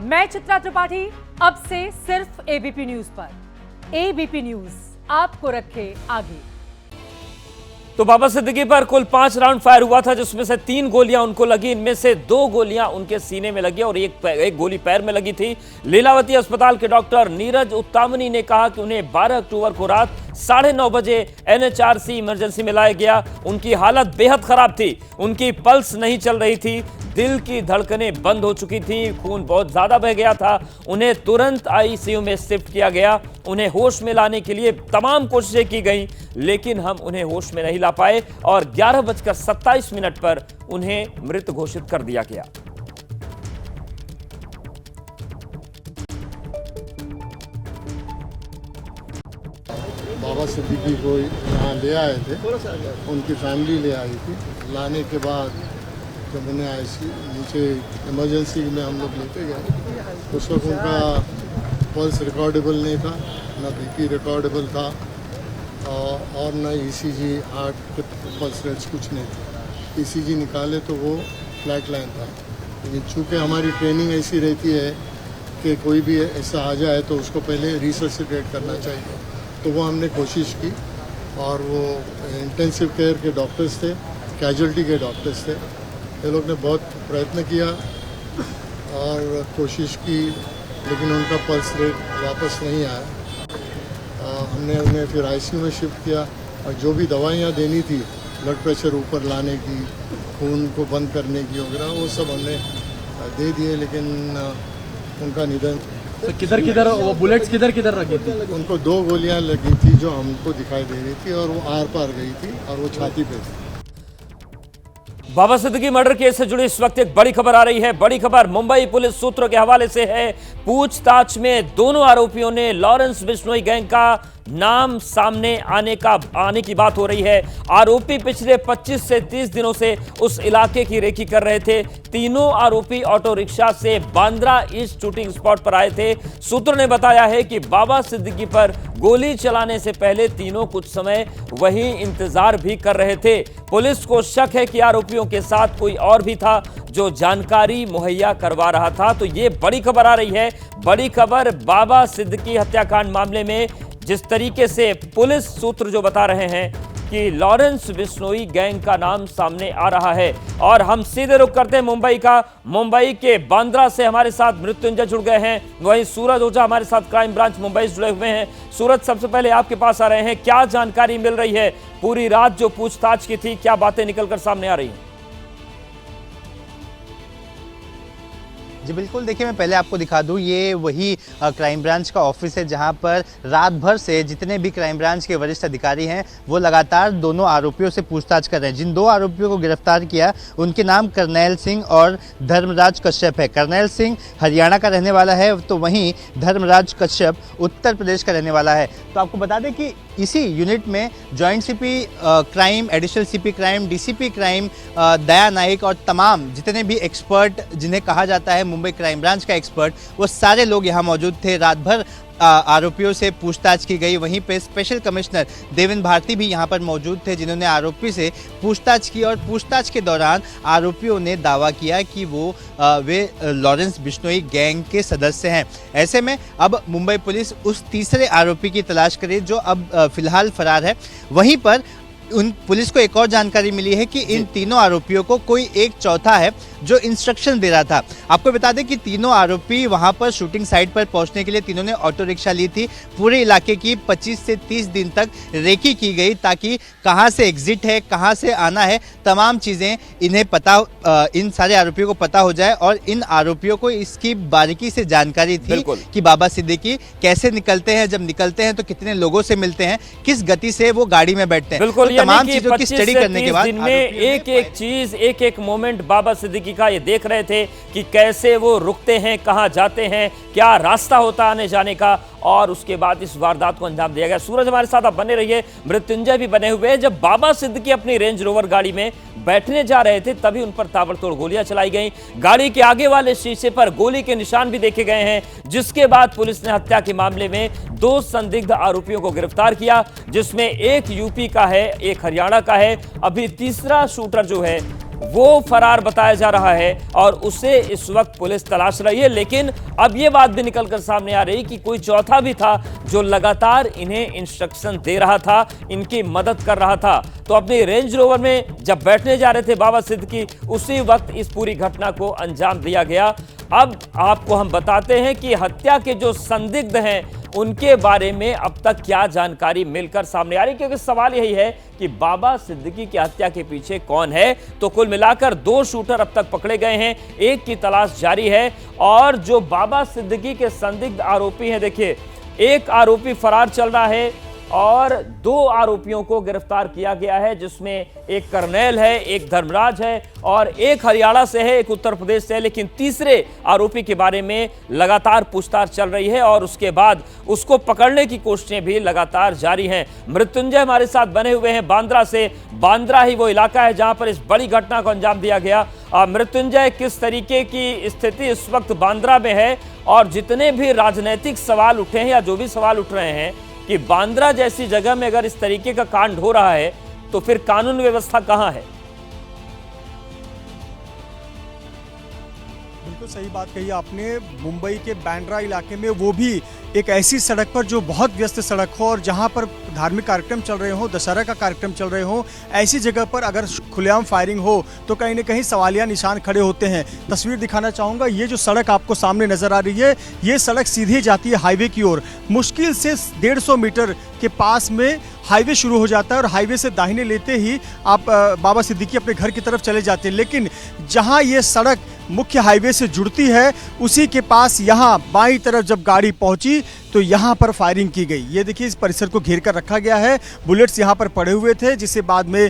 मैं चित्रा त्रिपाठी, अब से सिर्फ एबीपी न्यूज पर। एबीपी न्यूज आपको रखे आगे। तो बाबा सिद्दीकी पर कुल 5 राउंड फायर हुआ था, जिसमें से 3 गोलियां उनको लगी। इनमें से 2 गोलियां उनके सीने में लगी और एक गोली पैर में लगी थी। लीलावती अस्पताल के डॉक्टर नीरज उत्तामनी ने कहा कि उन्हें 12 अक्टूबर को रात 9:30 बजे एनएचआरसी इमरजेंसी में लाया गया। उनकी हालत बेहद खराब थी, उनकी पल्स नहीं चल रही थी, दिल की धड़कनें बंद हो चुकी थी, खून बहुत ज्यादा बह गया था। उन्हें तुरंत आईसीयू में शिफ्ट किया गया। उन्हें होश में लाने के लिए तमाम कोशिशें की गई, लेकिन हम उन्हें होश में नहीं ला पाए और 11:27 पर उन्हें मृत घोषित कर दिया गया। बाबा सिद्दीकी को यहाँ ले आए थे, उनकी फैमिली ले आई थी। लाने के बाद जब उन्हें नीचे इमरजेंसी में हम लोग लेते गए, उस वक्त उनका पल्स रिकॉर्डेबल नहीं था, ना बीपी रिकॉर्डेबल था और ना ईसीजी, हार्ट पल्स रेट्स कुछ नहीं था। ईसीजी निकाले तो वो फ्लैट लाइन था। लेकिन चूँकि हमारी ट्रेनिंग ऐसी रहती है कि कोई भी ऐसा आ जाए तो उसको पहले रिससिटेट करना चाहिए, तो वो हमने कोशिश की। और वो इंटेंसिव केयर के डॉक्टर्स थे, कैजुअल्टी के डॉक्टर्स थे। ये लोग ने बहुत प्रयत्न किया और कोशिश की, लेकिन उनका पल्स रेट वापस नहीं आया। हमने उन्हें फिर आईसीयू में शिफ्ट किया और जो भी दवाइयाँ देनी थी, ब्लड प्रेशर ऊपर लाने की, खून को बंद करने की वगैरह, वो सब हमने दे दिए। लेकिन उनका निधन। तो किधर वो बुलेट्स किधर रखी थी? उनको 2 गोलियां लगी थी जो हमको दिखाई दे रही थी, और वो आर पार गई थी और वो छाती पे थी। बाबा सिद्दीकी मर्डर केस से जुड़ी इस वक्त एक बड़ी खबर आ रही है। बड़ी खबर मुंबई पुलिस सूत्रों के हवाले से है। पूछताछ में दोनों आरोपियों ने लॉरेंस बिश्नोई गैंग का नाम सामने आने की बात हो रही है। आरोपी पिछले 25 से 30 दिनों से उस इलाके की रेकी कर रहे थे। तीनों आरोपी ऑटो रिक्शा से बांद्रा ईस्ट शूटिंग स्पॉट पर आए थे। सूत्रों ने बताया है कि बाबा सिद्दीकी पर गोली चलाने से पहले तीनों कुछ समय वहीं इंतजार भी कर रहे थे। पुलिस को शक है कि आरोपियों के साथ कोई और भी था जो जानकारी मुहैया करवा रहा था। तो ये बड़ी खबर आ रही है। बड़ी खबर बाबा सिद्दीकी हत्याकांड मामले में जिस तरीके से पुलिस सूत्र जो बता रहे हैं कि लॉरेंस बिश्नोई गैंग का नाम सामने आ रहा है। और हम सीधे रुख करते हैं मुंबई का। मुंबई के बांद्रा से हमारे साथ मृत्युंजय जुड़ गए हैं, वहीं सूरज ओझा हमारे साथ क्राइम ब्रांच मुंबई से जुड़े हुए हैं। सूरज, सबसे पहले आपके पास आ रहे हैं, क्या जानकारी मिल रही है? पूरी रात जो पूछताछ की थी, क्या बातें निकलकर सामने आ रही हैं? जी बिल्कुल, देखिए मैं पहले आपको दिखा दूं, ये वही क्राइम ब्रांच का ऑफिस है जहां पर रात भर से जितने भी क्राइम ब्रांच के वरिष्ठ अधिकारी हैं वो लगातार दोनों आरोपियों से पूछताछ कर रहे हैं। जिन 2 आरोपियों को गिरफ्तार किया उनके नाम करनैल सिंह और धर्मराज कश्यप है। करनैल सिंह हरियाणा का रहने वाला है, तो वहीं धर्मराज कश्यप उत्तर प्रदेश का रहने वाला है। तो आपको बता दें कि इसी यूनिट में joint CP crime, additional CP crime, DCP crime Daya Nayak और तमाम जितने भी एक्सपर्ट जिन्हें कहा जाता है मुंबई क्राइम ब्रांच का एक्सपर्ट, वो सारे लोग यहाँ मौजूद थे। रात भर आरोपियों से पूछताछ की गई। वहीं पे स्पेशल कमिश्नर देवेंद्र भारती भी यहाँ पर मौजूद थे, जिन्होंने आरोपी से पूछताछ की। और पूछताछ के दौरान आरोपियों ने दावा किया कि वे लॉरेंस बिश्नोई गैंग के सदस्य हैं। ऐसे में अब मुंबई पुलिस उस तीसरे आरोपी की तलाश करे जो अब फिलहाल फरार है। वहीं पर पुलिस को एक और जानकारी मिली है कि इन तीनों आरोपियों को कोई एक चौथा है जो इंस्ट्रक्शन दे रहा था। आपको बता दें कि तीनों आरोपी वहां पर शूटिंग साइट पर पहुंचने के लिए तीनों ने ऑटो रिक्शा ली थी। पूरे इलाके की 25 से 30 दिन तक रेकी की गई ताकि कहां से एग्जिट है, कहां से आना है, तमाम चीज़ें इन सारे आरोपियों को पता हो जाए। और इन आरोपियों को इसकी बारीकी से जानकारी थी कि बाबा सिद्दीकी कैसे निकलते हैं, जब निकलते हैं तो कितने लोगों से मिलते हैं, किस गति से वो गाड़ी में बैठते हैं। बिल्कुल, तमाम चीजों की स्टडी करने के बाद इनमें एक चीज, एक मोमेंट बाबा सिद्दीकी का ये देख रहे थे कि कैसे वो रुकते हैं, कहां जाते हैं, क्या रास्ता होता आने जाने का, और उसके बाद इस वारदात को अंजाम दिया गया। सूरज हमारे साथ आप बने रहिए, मृत्युंजय भी बने हुए हैं। जब बाबा सिद्दीकी अपनी रेंज रोवर गाड़ी में बैठने जा रहे थे तभी उन पर ताबड़तोड़ गोलियां चलाई गई। गाड़ी के आगे वाले शीशे पर गोली के निशान भी देखे गए हैं, जिसके बाद पुलिस ने हत्या के मामले में 2 संदिग्ध आरोपियों को गिरफ्तार किया, जिसमें एक यूपी का है, एक हरियाणा का है। अभी तीसरा शूटर जो है वो फरार बताया जा रहा है और उसे इस वक्त पुलिस तलाश रही है। लेकिन अब ये बात भी निकलकर सामने आ रही कि कोई चौथा भी था जो लगातार इन्हें इंस्ट्रक्शन दे रहा था, इनकी मदद कर रहा था। तो अपनी रेंज रोवर में जब बैठने जा रहे थे बाबा सिद्दीकी, उसी वक्त इस पूरी घटना को अंजाम दिया गया। अब आपको हम बताते हैं कि हत्या के जो संदिग्ध हैं उनके बारे में अब तक क्या जानकारी मिलकर सामने आ रही, क्योंकि सवाल यही है कि बाबा सिद्दीकी की हत्या के पीछे कौन है। तो कुल मिलाकर 2 शूटर अब तक पकड़े गए हैं, एक की तलाश जारी है। और जो बाबा सिद्दीकी के संदिग्ध आरोपी हैं, देखिए एक आरोपी फरार चल रहा है और 2 आरोपियों को गिरफ्तार किया गया है, जिसमें एक कर्नैल है, एक धर्मराज है और एक हरियाणा से है, एक उत्तर प्रदेश से है। लेकिन तीसरे आरोपी के बारे में लगातार पूछताछ चल रही है और उसके बाद उसको पकड़ने की कोशिशें भी लगातार जारी हैं। मृत्युंजय हमारे साथ बने हुए हैं बांद्रा से। बांद्रा ही वो इलाका है जहां पर इस बड़ी घटना को अंजाम दिया गया। मृत्युंजय, किस तरीके की स्थिति इस वक्त बांद्रा में है और जितने भी राजनीतिक सवाल उठे हैं या जो भी सवाल उठ रहे हैं कि बांद्रा जैसी जगह में अगर इस तरीके का कांड हो रहा है तो फिर कानून व्यवस्था कहां है? बिल्कुल सही बात कही आपने। मुंबई के बांद्रा इलाके में, वो भी एक ऐसी सड़क पर जो बहुत व्यस्त सड़क हो और जहां पर धार्मिक कार्यक्रम चल रहे हो, दशहरा का कार्यक्रम चल रहे हो, ऐसी जगह पर अगर खुलेआम फायरिंग हो तो कहीं ना कहीं सवालिया निशान खड़े होते हैं। तस्वीर दिखाना चाहूँगा, ये जो सड़क आपको सामने नज़र आ रही है, ये सड़क सीधे जाती है हाईवे की ओर। मुश्किल से 150 मीटर के पास में हाईवे शुरू हो जाता है और हाईवे से दाहिने लेते ही आप बाबा सिद्दीकी अपने घर की तरफ चले जाते हैं। लेकिन जहाँ ये सड़क मुख्य हाईवे से जुड़ती है, उसी के पास यहाँ बाईं तरफ जब गाड़ी पहुंची तो यहाँ पर फायरिंग की गई। ये देखिए, इस परिसर को घेर कर रखा गया है। बुलेट्स यहाँ पर पड़े हुए थे, जिसे बाद में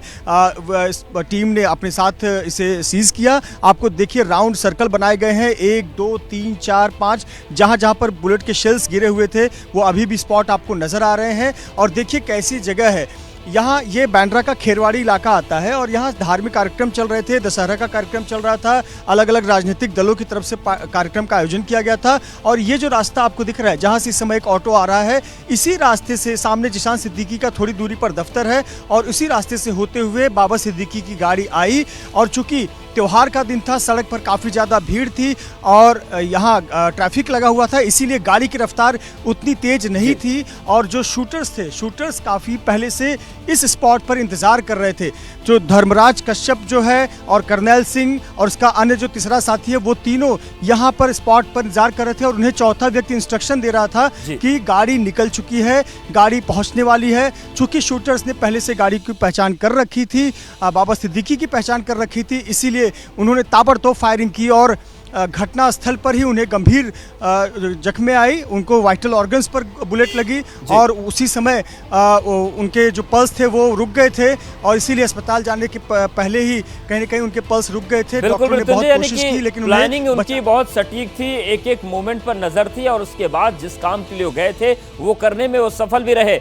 टीम ने अपने साथ इसे सीज किया। आपको देखिए राउंड सर्कल बनाए गए हैं, 1 2 3 4 5, जहाँ जहाँ पर बुलेट के शेल्स गिरे हुए थे वो अभी भी स्पॉट आपको नज़र आ रहे हैं। और देखिए कैसी जगह है, यहाँ ये बांद्रा का खेरवाड़ी इलाका आता है और यहाँ धार्मिक कार्यक्रम चल रहे थे, दशहरा का कार्यक्रम चल रहा था, अलग अलग राजनीतिक दलों की तरफ से कार्यक्रम का आयोजन किया गया था। और ये जो रास्ता आपको दिख रहा है, जहाँ से इस समय एक ऑटो आ रहा है, इसी रास्ते से सामने जिशान सिद्दीकी का थोड़ी दूरी पर दफ्तर है और उसी रास्ते से होते हुए बाबा सिद्दीकी की गाड़ी आई। और चूंकि त्योहार का दिन था, सड़क पर काफ़ी ज़्यादा भीड़ थी और यहाँ ट्रैफिक लगा हुआ था, इसीलिए गाड़ी की रफ्तार उतनी तेज नहीं थी। और जो शूटर्स थे, शूटर्स काफ़ी पहले से इस स्पॉट पर इंतज़ार कर रहे थे। जो धर्मराज कश्यप जो है और करनैल सिंह और उसका अन्य जो तीसरा साथी है, वो तीनों यहाँ पर स्पॉट पर इंतजार कर रहे थे और उन्हें चौथा व्यक्ति इंस्ट्रक्शन दे रहा था कि गाड़ी निकल चुकी है, गाड़ी पहुँचने वाली है। चूँकि शूटर्स ने पहले से गाड़ी की पहचान कर रखी थी, बाबा सिद्दीकी की पहचान कर रखी थी, इसीलिए उन्होंने ताबड़तोड़ फायरिंग की और घटना स्थल पर ही उन्हें गंभीर जख्में आई, उनको वाइटल ऑर्गन्स पर बुलेट लगी और उसी समय उनके जो पल्स थे वो रुक गए थे और इसीलिए अस्पताल जाने के पहले ही कहीं ना कहीं उनके पल्स रुक गए थे। डॉक्टर ने बहुत कोशिश की लेकिन प्लानिंग उनकी बहुत सटीक थी, एक एक मोमेंट पर नजर थी और उसके बाद जिस काम के लिए गए थे वो करने में वो सफल भी रहे।